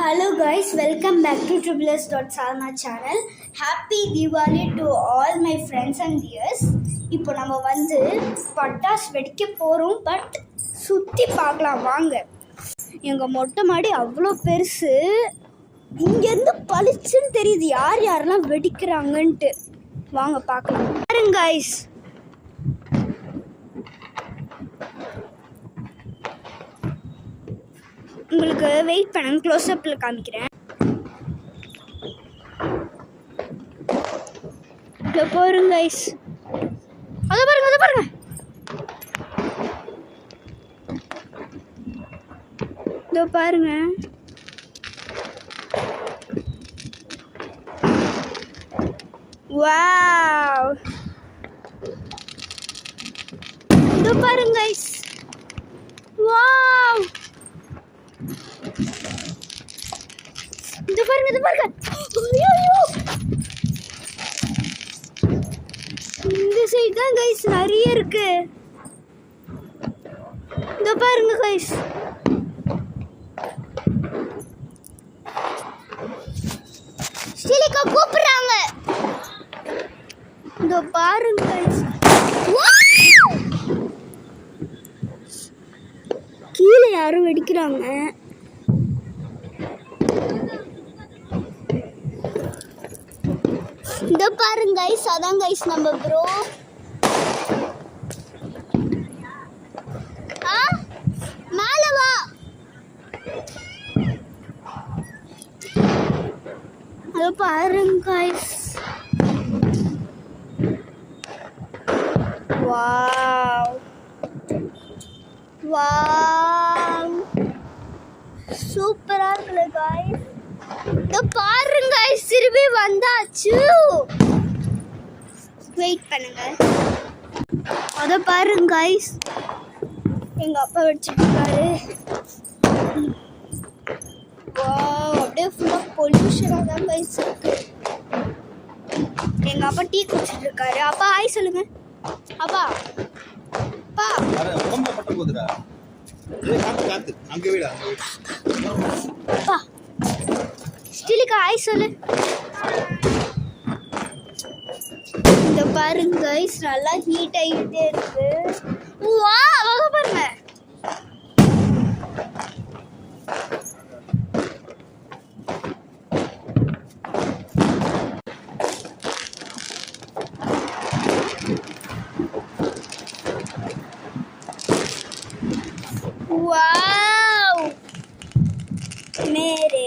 Hello guys, welcome back to triples.salma channel. Happy Diwali to all my friends and dears. இப்போ நம்ம வந்து பட்டாசு வெடிக்க போறோம். பட் சுத்தி பார்க்கலாம் வாங்க. எங்க மொட்டை மாடி அவ்வளோ பெருசு. இங்க இருந்து பளிச்சுன்னு தெரியுது யார் யாரெல்லாம் வெடிக்கிறாங்கன்ட்டு. வாங்க பார்க்கலாம். பாருங்க guys. உங்களுக்கு வெயிட் பண்ணுங்க, க்ளோஸ் அப்ல காமிக்கிறேன். இதோ பாருங்க गाइस, அத பாருங்க இதோ பாருங்க. வாவ், இதோ பாருங்க गाइस. வாவ், இது பாருங்க. ஐயோ, இந்த சைடு தான் गाइस நிறைய இருக்கு. இது பாருங்க गाइस. ஸ்டீலிகா கூப்பிடுறாங்க. இது பாருங்க गाइस. கீழே யாரும் வெடிக்கிறாங்க. இதோ பாருங்க गाइस, அதான் गाइस நம்ம ப்ரோ. மேல வா. அதோ பாருங்க गाइस. வாவ் வாவ், சூப்பரா இருக்கு गाइस. இதோ பாருங்க गाइस, திரும்பி வந்தாச்சு. வெயிட் பண்ணுங்க. அத பாருங்க गाइस, எங்க அப்பா வெடிச்சிட்டு இருக்காரு. வாவ், அப்படியே ஃபுல்லா பொல்யூஷனா தான் गाइस இருக்கு. எங்க அப்பா டீ குடிச்சிட்டு இருக்காரு. அப்பா ஹாய் சொல்லுங்க. அப்பா அப்பா அரே உடம்பு பட்ட போதுடா. ஏய் காத்து அங்க வீடா. அப்பா ஸ்டீலிகா ஹாய் சொல்லு. இந்த பாருங்க गाइस, நல்லா ஹீட் ஆயிட்டே இருக்கு. வாவ், அங்க பாருங்க. வாவ், மேரே